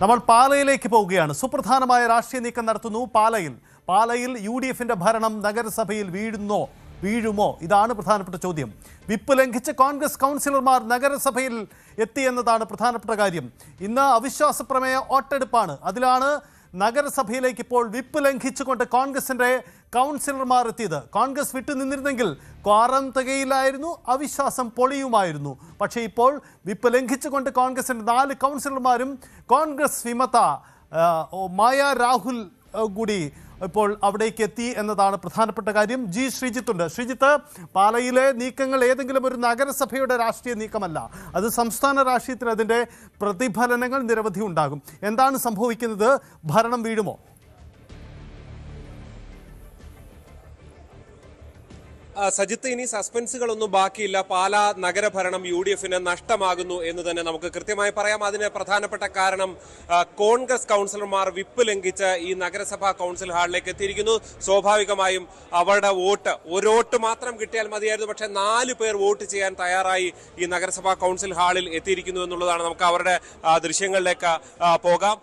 നമ്മൾ പാലയിലേക്ക് പോവുകയാണ്. സുപ്രധാനമായ രാഷ്ട്രീയ നീക്കം നടത്തുന്നു പാലയിൽ UDFന്റെ ഭരണം നഗരസഭയിൽ വീഴുമോ? ഇതാണ് പ്രധാനപ്പെട്ട ചോദ്യം. വിപ്പ് ലംഘിച്ച് കോൺഗ്രസ് കൗൺസിലർമാർ നഗരസഭയിൽ എത്തിയെന്നതാണ് പ്രധാനപ്പെട്ട കാര്യം. ഇന്ന് അവിശ്വാസ പ്രമേയ വോട്ടെടുപ്പാണ്. അതിലാണ് നഗരസഭയിലേക്ക് ഇപ്പോൾ വിപ്പ് ലംഘിച്ചുകൊണ്ട് കോൺഗ്രസിന്റെ കൗൺസിലർമാർ എത്തിയത്. കോൺഗ്രസ് വിട്ടുനിന്നിരുന്നെങ്കിൽ ക്വാറം തികയില്ലായിരുന്നു, അവിശ്വാസം പൊളിയുമായിരുന്നു. പക്ഷേ ഇപ്പോൾ വിപ്പ് ലംഘിച്ചുകൊണ്ട് കോൺഗ്രസിന്റെ 4 കൗൺസിലർമാരും കോൺഗ്രസ് വിമത മായ രാഹുൽ കൂടി ഇപ്പോൾ അവിടേക്ക് എത്തി എന്നതാണ് പ്രധാനപ്പെട്ട കാര്യം. ശ്രീജിത്ത് ഉണ്ട്. ശ്രീജിത്ത്, പാലയിലെ നീക്കങ്ങൾ ഏതെങ്കിലും ഒരു നഗരസഭയുടെ രാഷ്ട്രീയ നീക്കമല്ല, അത് സംസ്ഥാന രാഷ്ട്രീയത്തിൽ അതിൻ്റെ പ്രതിഫലനങ്ങൾ നിരവധി ഉണ്ടാകും. എന്താണ് സംഭവിക്കുന്നത്? ഭരണം വീഴുമോ? സജിത്ത്, ഇനി സസ്പെൻസുകളൊന്നും ബാക്കിയില്ല. പാലാ നഗരഭരണം UDFന് നഷ്ടമാകുന്നു എന്ന് തന്നെ നമുക്ക് കൃത്യമായി പറയാം. അതിന് പ്രധാനപ്പെട്ട കാരണം കോൺഗ്രസ് കൗൺസിലർമാർ വിപ്പ് ലംഘിച്ച് ഈ നഗരസഭാ കൗൺസിൽ ഹാളിലേക്ക് എത്തിയിരിക്കുന്നു. സ്വാഭാവികമായും അവരുടെ ഒരു വോട്ട് മാത്രം കിട്ടിയാൽ മതിയായിരുന്നു. പക്ഷേ 4 പേർ വോട്ട് ചെയ്യാൻ തയ്യാറായി ഈ നഗരസഭാ കൗൺസിൽ ഹാളിൽ എത്തിയിരിക്കുന്നു എന്നുള്ളതാണ്. നമുക്ക് അവരുടെ ദൃശ്യങ്ങളിലേക്ക് പോകാം.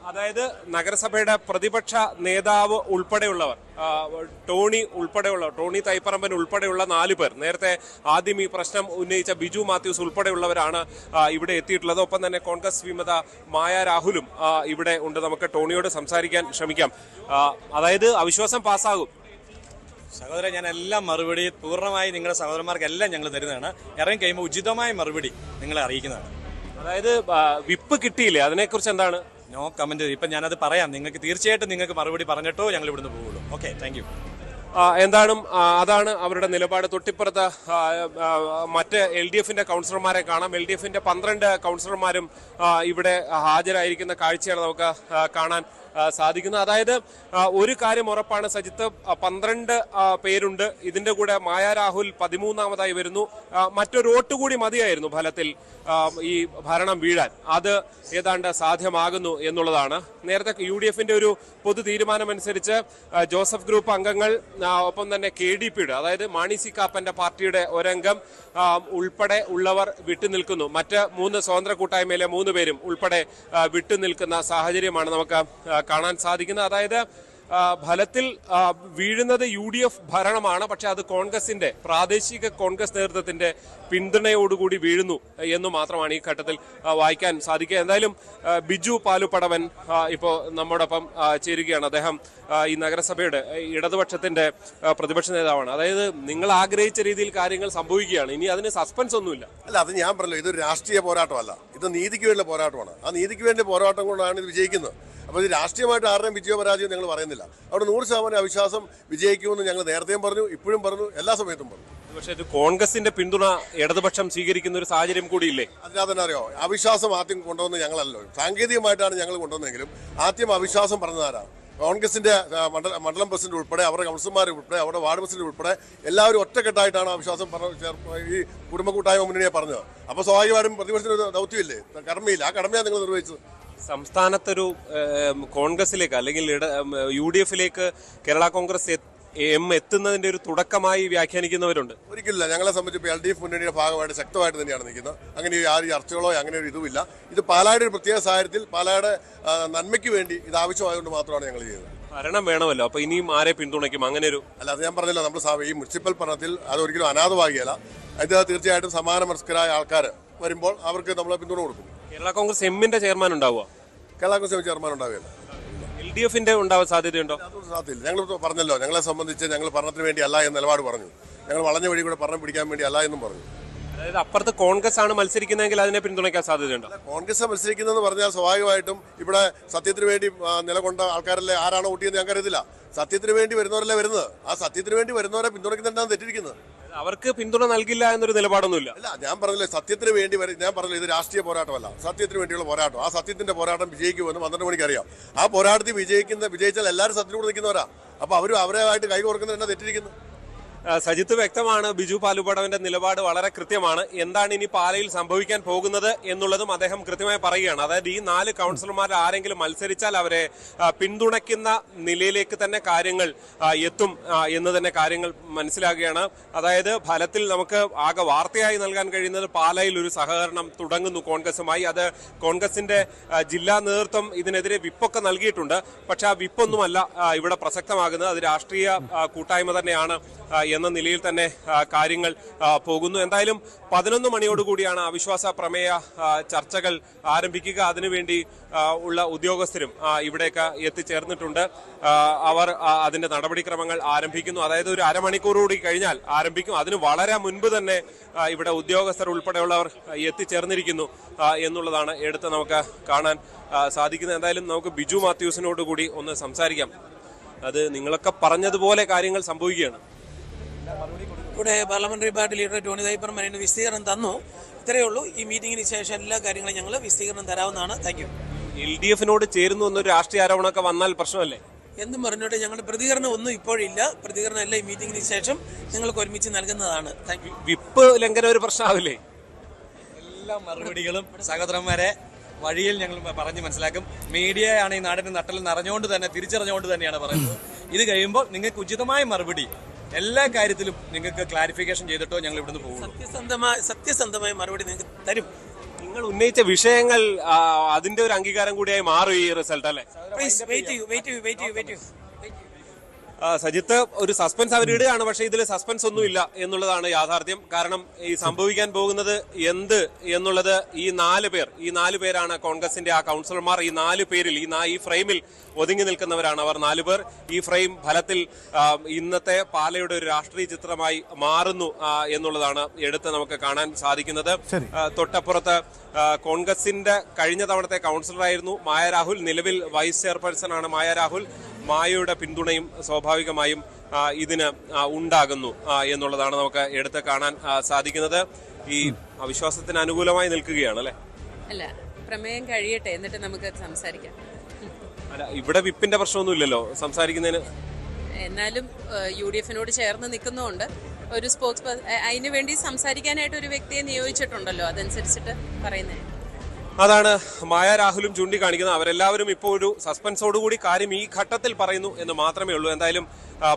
അതായത് നഗരസഭയുടെ പ്രതിപക്ഷ നേതാവ് ഉൾപ്പെടെയുള്ളവർ, ടോണി തൈപ്പറമ്പൻ ഉൾപ്പെടെയുള്ള 4 പേർ, നേരത്തെ ആദ്യം ഈ പ്രശ്നം ഉന്നയിച്ച ബിജു മാത്യൂസ് ഉൾപ്പെടെയുള്ളവരാണ് ഇവിടെ എത്തിയിട്ടുള്ളത്. ഒപ്പം തന്നെ കോൺഗ്രസ് വിമത മായ രാഹുലും ഇവിടെ ഉണ്ട്. നമുക്ക് ടോണിയോട് സംസാരിക്കാൻ ശ്രമിക്കാം. അതായത് അവിശ്വാസം പാസ്സാകും. സഹോദരൻ, ഞാൻ എല്ലാം മറുപടി പൂർണ്ണമായി നിങ്ങളുടെ സഹോദരന്മാർക്കെല്ലാം ഞങ്ങൾ തരുന്നതാണ്. ഇറങ്ങി കഴിയുമ്പോൾ ഉചിതമായ മറുപടി നിങ്ങളെ അറിയിക്കുന്നതാണ്. അതായത് വിപ്പ് കിട്ടിയില്ലേ, അതിനെക്കുറിച്ച് എന്താണ്? No comment. ഇപ്പം ഞാനത് പറയാം. നിങ്ങൾക്ക് തീർച്ചയായിട്ടും നിങ്ങൾക്ക് മറുപടി പറഞ്ഞിട്ടോ ഞങ്ങൾ ഇവിടുന്ന് പോകുള്ളൂ. Okay, thank you. അതാണ് അവരുടെ നിലപാട്. തൊട്ടിപ്പുറത്ത് മറ്റ് LDFന്റെ കൗൺസിലർമാരെ കാണാം. LDFന്റെ 12 കൗൺസിലർമാരും ഇവിടെ ഹാജരായിരിക്കുന്ന കാഴ്ചയാണ് നമുക്ക് കാണാൻ സാധിക്കുന്നത്. അതായത് ഒരു കാര്യം ഉറപ്പാണ് സജിത്ത്, 12 പേരുണ്ട്. ഇതിന്റെ കൂടെ മായ രാഹുൽ 13ാമതായി വരുന്നു. മറ്റൊരു വോട്ട് കൂടി മതിയായിരുന്നു ഫലത്തിൽ ഈ ഭരണം വീഴാൻ. അത് ഏതാണ്ട് സാധ്യമാകുന്നു എന്നുള്ളതാണ്. നേരത്തെ UDFന്റെ ഒരു പൊതു തീരുമാനമനുസരിച്ച് ജോസഫ് ഗ്രൂപ്പ് അംഗങ്ങൾ, ഒപ്പം തന്നെ KDPയുടെ, അതായത് മാണി സി കാപ്പന്റെ പാർട്ടിയുടെ ഒരംഗം ഉൾപ്പെടെ ഉള്ളവർ വിട്ടുനിൽക്കുന്നു. മറ്റ് 3 സ്വതന്ത്ര കൂട്ടായ്മയിലെ 3 പേരും ഉൾപ്പെടെ വിട്ടുനിൽക്കുന്ന സാഹചര്യമാണ് നമുക്ക് കാണാൻ സാധിക്കുന്നത്. അതായത് ഫലത്തിൽ വീഴുന്നത് UDF ഭരണമാണ്. പക്ഷെ അത് കോൺഗ്രസിന്റെ, പ്രാദേശിക കോൺഗ്രസ് നേതൃത്വത്തിന്റെ പിന്തുണയോടുകൂടി വീഴുന്നു എന്ന് മാത്രമാണ് ഈ ഘട്ടത്തിൽ വായിക്കാൻ സാധിക്കുക. എന്തായാലും ബിജു പാലുപടവൻ ഇപ്പോൾ നമ്മോടൊപ്പം ചേരുകയാണ്. അദ്ദേഹം ഈ നഗരസഭയുടെ ഇടതുപക്ഷത്തിന്റെ പ്രതിപക്ഷ നേതാവാണ്. അതായത് നിങ്ങൾ ആഗ്രഹിച്ച രീതിയിൽ കാര്യങ്ങൾ സംഭവിക്കുകയാണ്. ഇനി അതിന് സസ്പെൻസ് ഒന്നുമില്ല. അല്ല, അത് ഞാൻ പറഞ്ഞല്ലോ, ഇതൊരു രാഷ്ട്രീയ പോരാട്ടമല്ല, ഇത് നീതിക്ക് വേണ്ടിയുള്ള പോരാട്ടമാണ്. ആ നീതിക്ക് വേണ്ടി പോരാട്ടം കൊണ്ടാണ് ഇത് വിജയിക്കുന്നത്. അപ്പോൾ ഇത് രാഷ്ട്രീയമായിട്ട് ആരുടെയും വിജയോ പരാജയം ഞങ്ങൾ പറയുന്നില്ല. അവിടെ 100% അവിശ്വാസം വിജയിക്കുമെന്ന് ഞങ്ങൾ നേരത്തെയും പറഞ്ഞു, ഇപ്പോഴും പറഞ്ഞു, എല്ലാ സമയത്തും പറഞ്ഞു. പക്ഷേ ഇത് കോൺഗ്രസിന്റെ പിന്തുണ ഇടതുപക്ഷം സ്വീകരിക്കുന്ന ഒരു സാഹചര്യം കൂടിയില്ലേ? അതിനകത്ത് തന്നെ അറിയോ, അവിശ്വാസം ആദ്യം കൊണ്ടുവന്ന് ഞങ്ങളല്ലോ, സാങ്കേതികമായിട്ടാണ് ഞങ്ങൾ കൊണ്ടുവന്നെങ്കിലും ആദ്യം അവിശ്വാസം പറഞ്ഞതാരാ? കോൺഗ്രസിന്റെ മണ്ഡലം പ്രസിഡന്റ് ഉൾപ്പെടെ, അവരുടെ കൗൺസിലർമാർ ഉൾപ്പെടെ, അവരുടെ വാർഡ് പ്രസിഡന്റ് ഉൾപ്പെടെ എല്ലാവരും ഒറ്റക്കെട്ടായിട്ടാണ് അവിശ്വാസം ഈ കുടുംബ കൂട്ടായ്മ മുന്നണിയെ പറഞ്ഞത്. അപ്പോൾ സ്വാഭാവികമായിട്ടും പ്രതിപക്ഷത്തിന് ദൗത്യമില്ലേ, കടമയില്ല. ആ കടമയാണ് നിങ്ങൾ നിർവഹിച്ചത്. സംസ്ഥാനത്തൊരു കോൺഗ്രസിലേക്ക് അല്ലെങ്കിൽ UDFിലേക്ക് കേരള കോൺഗ്രസ് എത്തുന്നതിന്റെ ഒരു തുടക്കമായി വ്യാഖ്യാനിക്കുന്നവരുണ്ട്. ഒരിക്കലില്ല. ഞങ്ങളെ സംബന്ധിച്ച് LDF മുന്നണിയുടെ ഭാഗമായിട്ട് ശക്തമായിട്ട് തന്നെയാണ് നിൽക്കുന്നത്. അങ്ങനെ ആരും ചർച്ചകളോ അങ്ങനെ ഒരു ഇതുമില്ല. ഇത് പാലായുടെ ഒരു പ്രത്യേക സാഹചര്യത്തിൽ പാലായുടെ നന്മയ്ക്ക് വേണ്ടി ഇത് ആവശ്യമായതുകൊണ്ട് മാത്രമാണ് ഞങ്ങൾ ചെയ്തത്. ഭരണം വേണമല്ലോ, അപ്പൊ ഇനിയും ആരെ പിന്തുണയ്ക്കും? അങ്ങനെ ഒരു അല്ല, അത് ഞാൻ പറഞ്ഞല്ലോ, നമ്മൾ ഈ മുനിസിപ്പൽ ഭരണത്തിൽ അത് ഒരിക്കലും അനാഥമാകിയല്ല. ഇത് തീർച്ചയായിട്ടും സമാന മനസ്കരായ ആൾക്കാർ വരുമ്പോൾ അവർക്ക് നമ്മൾ പിന്തുണ കൊടുക്കും. കേരള കോൺഗ്രസ് എമ്മിന്റെ ചെയർമാൻ ഉണ്ടാവുക? കേരള കോൺഗ്രസ് ചെയർമാൻ ഉണ്ടാവുകയല്ല. LDFന്റെ ഉണ്ടാവാൻ സാധ്യതയുണ്ടോ? അതൊന്നും സാധ്യതയില്ല. ഞങ്ങൾ പറഞ്ഞല്ലോ, ഞങ്ങളെ സംബന്ധിച്ച് ഞങ്ങൾ ഭരണത്തിന് വേണ്ടി അല്ല എന്ന നിലപാട് പറഞ്ഞു. ഞങ്ങൾ വളഞ്ഞ വഴി കൂടെ ഭരണം പിടിക്കാൻ വേണ്ടി അല്ല എന്നും പറഞ്ഞു. അതായത് അപ്പുറത്ത് കോൺഗ്രസ് ആണ് മത്സരിക്കുന്നതെങ്കിൽ അതിനെ പിന്തുണയ്ക്കാൻ സാധ്യതയുണ്ടോ? കോൺഗ്രസ് മത്സരിക്കുന്നതെന്ന് പറഞ്ഞാൽ സ്വാഭാവികമായിട്ടും ഇവിടെ സത്യത്തിന് വേണ്ടി നിലകൊണ്ട ആൾക്കാരല്ലേ, ആരാണോ വോട്ടിയെന്ന് ഞങ്ങൾക്ക് അറിയത്തില്ല. സത്യത്തിന് വേണ്ടി വരുന്നവരല്ലേ വരുന്നത്. ആ സത്യത്തിന് വേണ്ടി വരുന്നവരെ പിന്തുണയ്ക്കുന്നതാണ് തെറ്റിരിക്കുന്നത്. അവർക്ക് പിന്തുണ നൽകില്ല എന്നൊരു നിലപാടൊന്നുമില്ല. അല്ല, ഞാൻ പറഞ്ഞില്ലേ, സത്യത്തിന് വേണ്ടി ഞാൻ പറഞ്ഞില്ല, ഇത് രാഷ്ട്രീയ പോരാട്ടമല്ല, സത്യത്തിന് വേണ്ടിയുള്ള പോരാട്ടം. ആ സത്യത്തിന്റെ പോരാട്ടം വിജയിക്കുമെന്ന് 12 മണിക്ക് അറിയാം. ആ പോരാട്ടത്തിൽ വിജയിച്ചാൽ എല്ലാവരും സത്യത്തിലൂടെ നിൽക്കുന്നവരാ. അപ്പൊ അവരുമായിട്ട് കൈ കോർക്കുന്നവരെന്നെ തെറ്റിരിക്കുന്നു. സജിത്ത്, വ്യക്തമാണ് ബിജു പാലുപടവന്റെ നിലപാട് വളരെ കൃത്യമാണ്. എന്താണ് ഇനി പാലയിൽ സംഭവിക്കാൻ പോകുന്നത് എന്നുള്ളതും അദ്ദേഹം കൃത്യമായി പറയുകയാണ്. അതായത് ഈ 4 കൗൺസിലർമാരിൽ ആരെങ്കിലും മത്സരിച്ചാൽ അവരെ പിന്തുണയ്ക്കുന്ന നിലയിലേക്ക് തന്നെ കാര്യങ്ങൾ എത്തും എന്ന് തന്നെ കാര്യങ്ങൾ മനസ്സിലാക്കുകയാണ്. അതായത് ഫലത്തിൽ നമുക്ക് ആകെ വാർത്തയായി നൽകാൻ കഴിയുന്നത് പാലയിൽ ഒരു സഹകരണം തുടങ്ങുന്നു കോൺഗ്രസുമായി. അത് കോൺഗ്രസിന്റെ ജില്ലാ നേതൃത്വം ഇതിനെതിരെ വിപ്പൊക്കെ നൽകിയിട്ടുണ്ട്. പക്ഷെ ആ വിപ്പൊന്നുമല്ല ഇവിടെ പ്രസക്തമാകുന്നത്. അത് രാഷ്ട്രീയ കൂട്ടായ്മ തന്നെയാണ് എന്ന നിലയിൽ തന്നെ കാര്യങ്ങൾ പോകുന്നു. എന്തായാലും 11 മണിയോടുകൂടിയാണ് അവിശ്വാസ പ്രമേയ ചർച്ചകൾ ആരംഭിക്കുക. അതിനുവേണ്ടി ഉള്ള ഉദ്യോഗസ്ഥരും ഇവിടേക്ക് എത്തിച്ചേർന്നിട്ടുണ്ട്. അവർ അതിന്റെ നടപടിക്രമങ്ങൾ ആരംഭിക്കുന്നു. അതായത് ഒരു അരമണിക്കൂർ കൂടി കഴിഞ്ഞാൽ ആരംഭിക്കും. അതിന് വളരെ മുൻപ് തന്നെ ഇവിടെ ഉദ്യോഗസ്ഥർ ഉൾപ്പെടെയുള്ളവർ എത്തിച്ചേർന്നിരിക്കുന്നു എന്നുള്ളതാണ് എടുത്ത് നമുക്ക് കാണാൻ സാധിക്കുന്നത്. എന്തായാലും നമുക്ക് ബിജു മാത്യൂസിനോട് കൂടി ഒന്ന് സംസാരിക്കാം. അത് നിങ്ങളൊക്കെ പറഞ്ഞതുപോലെ കാര്യങ്ങൾ സംഭവിക്കുകയാണ്. ഇവിടെ പാർലമെന്ററി പാർട്ടി ലീഡർ ടോണി തൈപ്പറമ്പൻ അതിന് വിശദീകരണം തന്നു. ഇത്രയേ ഉള്ളൂ. ഈ മീറ്റിംഗിന് ശേഷം എല്ലാ കാര്യങ്ങളും ഞങ്ങൾ വിശദീകരണം തരാവുന്നതാണ്. Thank you. LDF-നോട് ചേരുന്നു എന്നൊരു രാഷ്ട്രീയ ആരോപണമൊക്കെ വന്നാൽ പ്രശ്നമല്ലേ? എന്തും പറഞ്ഞോട്ടെ, ഞങ്ങളുടെ പ്രതികരണം ഒന്നും ഇപ്പോഴില്ല. പ്രതികരണം എല്ലാം ഈ മീറ്റിംഗിന് ശേഷം ഞങ്ങൾക്ക് ഒരുമിച്ച് നൽകുന്നതാണ്. Thank you. വിപ്പ് ലംഘനം ഒരു പ്രശ്നമാവില്ലേ? എല്ലാ മറുപടികളും സഹോദരന്മാരെ വഴിയിൽ ഞങ്ങൾ പറഞ്ഞ് മനസ്സിലാക്കും. മീഡിയയാണ് ഈ നാടിന്റെ നട്ടൽ നിറഞ്ഞുകൊണ്ട് തന്നെ തിരിച്ചറിഞ്ഞുകൊണ്ട് തന്നെയാണ് പറയുന്നത്. ഇത് കഴിയുമ്പോൾ നിങ്ങൾക്ക് ഉചിതമായ മറുപടി എല്ലാ കാര്യത്തിലും നിങ്ങൾക്ക് ക്ലാരിഫിക്കേഷൻ ചെയ്തിട്ടോ ഞങ്ങൾ ഇവിടുന്ന് പോകും. സത്യസന്ധമായ മറുപടി നിങ്ങൾക്ക് തരും. നിങ്ങൾ ഉന്നയിച്ച വിഷയങ്ങൾ അതിന്റെ ഒരു അംഗീകാരം കൂടിയായി മാറും ഈ റിസൾട്ട് അല്ലേ? പ്ലീസ് വെയിറ്റ് ചെയ്യൂ. സജിത്ത്, ഒരു സസ്പെൻസ് അവർ ഇടുകയാണ്. പക്ഷെ ഇതിൽ സസ്പെൻസ് ഒന്നുമില്ല എന്നുള്ളതാണ് യാഥാർത്ഥ്യം. കാരണം ഈ സംഭവിക്കാൻ പോകുന്നത് എന്ത് എന്നുള്ളത് ഈ 4 പേരാണ് കോൺഗ്രസിന്റെ ആ കൗൺസിലർമാർ. ഈ 4 പേരിൽ ഈ ഫ്രെയിമിൽ ഒതുങ്ങി നിൽക്കുന്നവരാണ് അവർ 4 പേർ. ഈ ഫ്രെയിം ഫലത്തിൽ ഇന്നത്തെ പാലയുടെ ഒരു രാഷ്ട്രീയ ചിത്രമായി മാറുന്നു എന്നുള്ളതാണ് എടുത്ത് നമുക്ക് കാണാൻ സാധിക്കുന്നത്. തൊട്ടപ്പുറത്ത് കോൺഗ്രസിന്റെ കഴിഞ്ഞ തവണത്തെ കൗൺസിലറായിരുന്നു മായ രാഹുൽ. നിലവിൽ വൈസ് ചെയർപേഴ്സൺ ആണ് മായ രാഹുൽ. മായയുടെ പിന്തുണയും സ്വാഭാവികമായും ഇതിന് ഉണ്ടാകുന്നു എന്നുള്ളതാണ് നമുക്ക് എടുത്ത് കാണാൻ സാധിക്കുന്നത്. ഈ അവിശ്വാസത്തിന് അനുകൂലമായി നിൽക്കുകയാണ് അല്ലെ? അല്ല, പ്രമേയം കഴിയട്ടെ, എന്നിട്ട് നമുക്ക് സംസാരിക്കാം. അല്ല, ഇവിടെ വിപ്പിന്റെ പ്രശ്നമൊന്നുമില്ലല്ലോ സംസാരിക്കുന്നതിന്. എന്നാലും UDF-നോട് ചേർന്ന് നിൽക്കുന്നതുകൊണ്ട് ഒരു സ്പോക്സ് അതിനു വേണ്ടി സംസാരിക്കാനായിട്ട് ഒരു വ്യക്തിയെ നിയോഗിച്ചിട്ടുണ്ടല്ലോ, അതനുസരിച്ചിട്ട് പറയുന്നേ. അതാണ് മായ രാഹുലും ചൂണ്ടിക്കാണിക്കുന്നത്. അവരെല്ലാവരും ഇപ്പോൾ ഒരു സസ്പെൻസോടുകൂടി കാര്യം ഈ ഘട്ടത്തിൽ പറയുന്നു എന്ന് മാത്രമേ ഉള്ളൂ. എന്തായാലും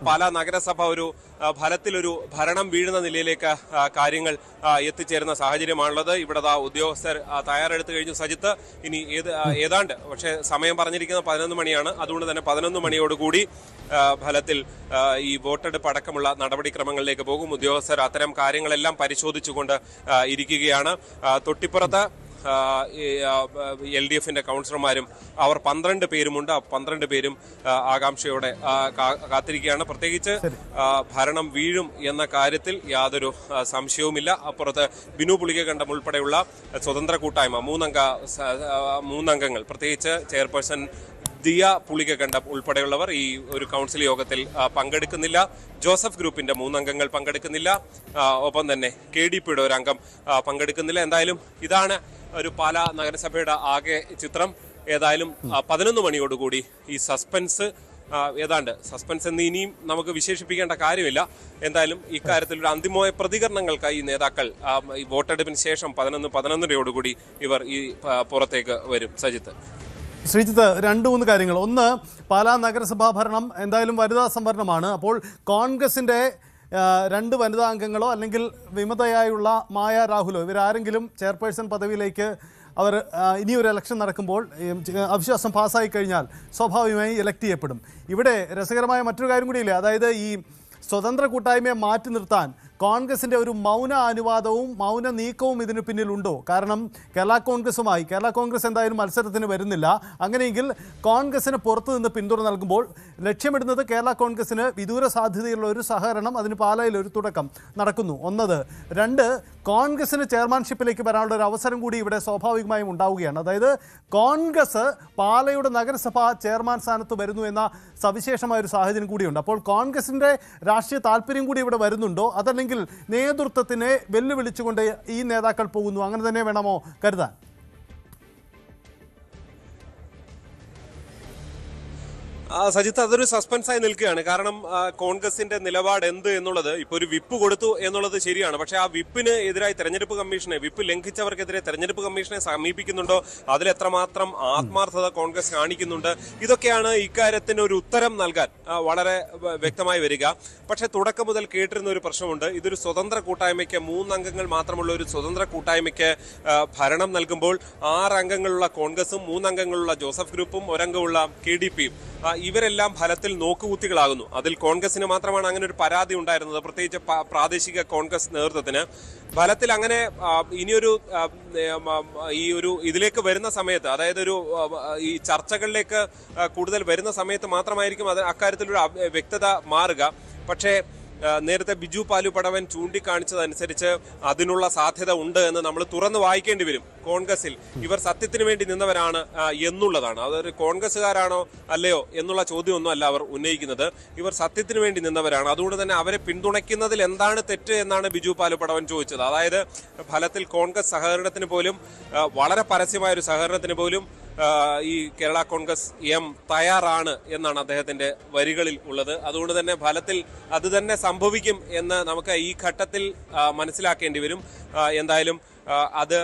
പാലാ നഗരസഭ ഒരു ഫലത്തിലൊരു ഭരണം വീഴുന്ന നിലയിലേക്ക് കാര്യങ്ങൾ എത്തിച്ചേരുന്ന സാഹചര്യമാണുള്ളത്. ഇവിടെ ഉദ്യോഗസ്ഥർ തയ്യാറെടുത്ത് കഴിഞ്ഞു. സജിത്ത്, ഇനി ഏതാണ്ട് പക്ഷേ സമയം പറഞ്ഞിരിക്കുന്നത് 11 മണിയാണ്. അതുകൊണ്ട് തന്നെ 11 മണിയോടുകൂടി ഫലത്തിൽ ഈ വോട്ടെടുപ്പ് അടക്കമുള്ള നടപടിക്രമങ്ങളിലേക്ക് പോകും. ഉദ്യോഗസ്ഥർ അത്തരം കാര്യങ്ങളെല്ലാം പരിശോധിച്ചുകൊണ്ട് ഇരിക്കുകയാണ്. തൊട്ടിപ്പുറത്ത് LDF-ന്റെ കൗൺസിലർമാരും അവർ 12 പേരുമുണ്ട്. 12 പേരും ആകാംക്ഷയോടെ കാത്തിരിക്കുകയാണ്. പ്രത്യേകിച്ച് ഭരണം വീഴും എന്ന കാര്യത്തിൽ യാതൊരു സംശയവുമില്ല. അപ്പുറത്ത് ബിനു പുളികകണ്ഠം ഉൾപ്പെടെയുള്ള സ്വതന്ത്ര കൂട്ടായ്മ 3 അംഗങ്ങൾ, പ്രത്യേകിച്ച് ചെയർപേഴ്സൺ ദിയ പുളികകണ്ഠം ഉൾപ്പെടെയുള്ളവർ ഈ ഒരു കൗൺസിൽ യോഗത്തിൽ പങ്കെടുക്കുന്നില്ല. ജോസഫ് ഗ്രൂപ്പിന്റെ 3 അംഗങ്ങൾ പങ്കെടുക്കുന്നില്ല. ഒപ്പം തന്നെ KDP-യുടെ ഒരു അംഗം പങ്കെടുക്കുന്നില്ല. എന്തായാലും ഇതാണ് ഒരു പാലാ നഗരസഭയുടെ ആകെ ചിത്രം. ഏതായാലും 11 മണിയോടുകൂടി ഈ സസ്പെൻസ് എന്ന് ഇനിയും നമുക്ക് വിശേഷിപ്പിക്കേണ്ട കാര്യമില്ല. എന്തായാലും ഇക്കാര്യത്തിൽ ഒരു അന്തിമമായ പ്രതികരണങ്ങൾക്കായി ഈ നേതാക്കൾ ഈ വോട്ടെടുപ്പിന് ശേഷം 11:11 ഇവർ ഈ പുറത്തേക്ക് വരും. സജിത്ത്, ശ്രീജിത്ത്, 2-3 കാര്യങ്ങൾ. ഒന്ന്, പാലാ നഗരസഭാ ഭരണം എന്തായാലും വനിതാ സംവരണമാണ്. അപ്പോൾ കോൺഗ്രസിൻ്റെ 2 വനിതാ അംഗങ്ങളോ അല്ലെങ്കിൽ വിമതയായുള്ള മായ രാഹുലോ ഇവരാരെങ്കിലും ചെയർപേഴ്സൺ പദവിയിലേക്ക് അവർ ഇനിയൊരു ഇലക്ഷൻ നടക്കുമ്പോൾ അവിശ്വാസം പാസ്സായി കഴിഞ്ഞാൽ സ്വാഭാവികമായി ഇലക്ട് ചെയ്യപ്പെടും. ഇവിടെ രസകരമായ മറ്റൊരു കാര്യം കൂടിയില്ലേ, അതായത് ഈ സ്വതന്ത്ര കൂട്ടായ്മയെ മാറ്റി നിർത്താൻ കോൺഗ്രസിൻ്റെ ഒരു മൗന അനുവാദവും മൗന നീക്കവും ഇതിന് പിന്നിലുണ്ടോ? കാരണം കേരള കോൺഗ്രസ് എന്തായാലും മത്സരത്തിന് വരുന്നില്ല. അങ്ങനെയെങ്കിൽ കോൺഗ്രസിന് പുറത്തു നിന്ന് പിന്തുണ നൽകുമ്പോൾ ലക്ഷ്യമിടുന്നത് കേരള കോൺഗ്രസിന് വിദൂര സാധ്യതയുള്ള ഒരു സഹകരണം, അതിന് പാലായിൽ ഒരു തുടക്കം നടക്കുന്നു. 1. 2, കോൺഗ്രസിന് ചെയർമാൻഷിപ്പിലേക്ക് വരാനുള്ള ഒരു അവസരം കൂടി ഇവിടെ സ്വാഭാവികമായും ഉണ്ടാവുകയാണ്. അതായത് കോൺഗ്രസ് പാലയുടെ നഗരസഭാ ചെയർമാൻ സ്ഥാനത്ത് വരുന്നു എന്ന സവിശേഷമായ ഒരു സാഹചര്യം കൂടിയുണ്ട്. അപ്പോൾ കോൺഗ്രസിൻ്റെ രാഷ്ട്രീയ താല്പര്യം കൂടി ഇവിടെ വരുന്നുണ്ടോ, അതല്ലെങ്കിൽ നേതൃത്വത്തിനെ വെല്ലുവിളിച്ചുകൊണ്ട് ഈ നേതാക്കൾ പോകുന്നു, അങ്ങനെ തന്നെ വേണമോ കരുതാൻ? സജിത്ത്, അതൊരു സസ്പെൻസായി നിൽക്കുകയാണ്. കാരണം കോൺഗ്രസിന്റെ നിലപാട് എന്ത് എന്നുള്ളത്, ഇപ്പോൾ ഒരു വിപ്പ് കൊടുത്തു എന്നുള്ളത് ശരിയാണ്. പക്ഷേ ആ വിപ്പിന് എതിരായി തെരഞ്ഞെടുപ്പ് കമ്മീഷനെ, വിപ്പ് ലംഘിച്ചവർക്കെതിരെ തെരഞ്ഞെടുപ്പ് കമ്മീഷനെ സമീപിക്കുന്നുണ്ടോ, അതിലെത്രമാത്രം ആത്മാർത്ഥത കോൺഗ്രസ് കാണിക്കുന്നുണ്ട്, ഇതൊക്കെയാണ് ഇക്കാര്യത്തിന് ഒരു ഉത്തരം നൽകാൻ വളരെ വ്യക്തമായി വരിക. പക്ഷേ തുടക്കം മുതൽ കേട്ടിരുന്ന ഒരു പ്രശ്നമുണ്ട്. ഇതൊരു സ്വതന്ത്ര കൂട്ടായ്മയ്ക്ക്, 3 അംഗങ്ങൾ മാത്രമുള്ള ഒരു സ്വതന്ത്ര കൂട്ടായ്മയ്ക്ക് ഭരണം നൽകുമ്പോൾ 6 അംഗങ്ങളുള്ള കോൺഗ്രസും 3 അംഗങ്ങളുള്ള ജോസഫ് ഗ്രൂപ്പും 1 അംഗമുള്ള KDPയും ഇവരെല്ലാം ഫലത്തിൽ നോക്കുകുത്തികളാകുന്നു. അതിൽ കോൺഗ്രസിന് മാത്രമാണ് അങ്ങനെ ഒരു പരാതി ഉണ്ടായിരുന്നത്, പ്രത്യേകിച്ച് പ്രാദേശിക കോൺഗ്രസ് നേതൃത്വത്തിന്. ഫലത്തിൽ അങ്ങനെ ഇനിയൊരു ഇതിലേക്ക് വരുന്ന സമയത്ത്, അതായത് ഈ ചർച്ചകളിലേക്ക് കൂടുതൽ വരുന്ന സമയത്ത് മാത്രമായിരിക്കും അക്കാര്യത്തിലൊരു വ്യക്തത മാറുക. പക്ഷേ നേരത്തെ ബിജു പാലു പടവൻ ചൂണ്ടിക്കാണിച്ചതനുസരിച്ച് അതിനുള്ള സാധ്യത ഉണ്ട് എന്ന് നമ്മൾ തുറന്നു വായിക്കേണ്ടി വരും. കോൺഗ്രസിൽ ഇവർ സത്യത്തിന് വേണ്ടി നിന്നവരാണ് എന്നുള്ളതാണ്. അതൊരു കോൺഗ്രസ്സുകാരാണോ അല്ലയോ എന്നുള്ള ചോദ്യമൊന്നും അല്ല അവർ ഉന്നയിക്കുന്നത്. ഇവർ സത്യത്തിന് വേണ്ടി നിന്നവരാണ്. അതുകൊണ്ട് തന്നെ അവരെ പിന്തുണയ്ക്കുന്നതിൽ എന്താണ് തെറ്റ് എന്നാണ് ബിജു പാലു പടവൻ ചോദിച്ചത്. അതായത് ഫലത്തിൽ കോൺഗ്രസ് സഹകരണത്തിന് പോലും, വളരെ പരസ്യമായ ഒരു സഹകരണത്തിന് പോലും ഈ കേരള കോൺഗ്രസ് തയ്യാറാണ് എന്നാണ് അദ്ദേഹത്തിന്റെ വരികളിൽ ഉള്ളത്. അതുകൊണ്ട് തന്നെ ഫലത്തിൽ അത് തന്നെ സംഭവിക്കും എന്ന് നമുക്ക് ഈ ഘട്ടത്തിൽ മനസ്സിലാക്കേണ്ടി വരും. എന്തായാലും അത്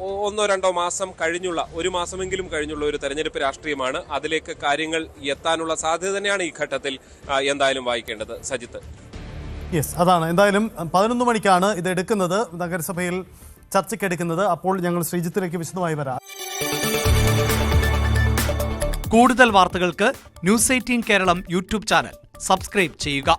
1-2 മാസം കഴിഞ്ഞുള്ള, 1 മാസമെങ്കിലും കഴിഞ്ഞുള്ള ഒരു തെരഞ്ഞെടുപ്പ് രാഷ്ട്രീയമാണ്. അതിലേക്ക് കാര്യങ്ങൾ എത്താനുള്ള സാധ്യത തന്നെയാണ് ഈ ഘട്ടത്തിൽ എന്തായാലും വായിക്കേണ്ടത്. സജിത്ത്, യെസ്, അതാണ്. എന്തായാലും 11 മണിക്കാണ് ഇത് എടുക്കുന്നത്, നഗരസഭയിൽ ചർച്ചയ്ക്കെടുക്കുന്നത്. അപ്പോൾ ഞങ്ങൾ ശ്രീജിത്തിലേക്ക് വിശദമായി വരാം. കൂടുതൽ വാർത്തകൾക്ക് News 18 Keralam YouTube channel subscribe ചെയ്യുക.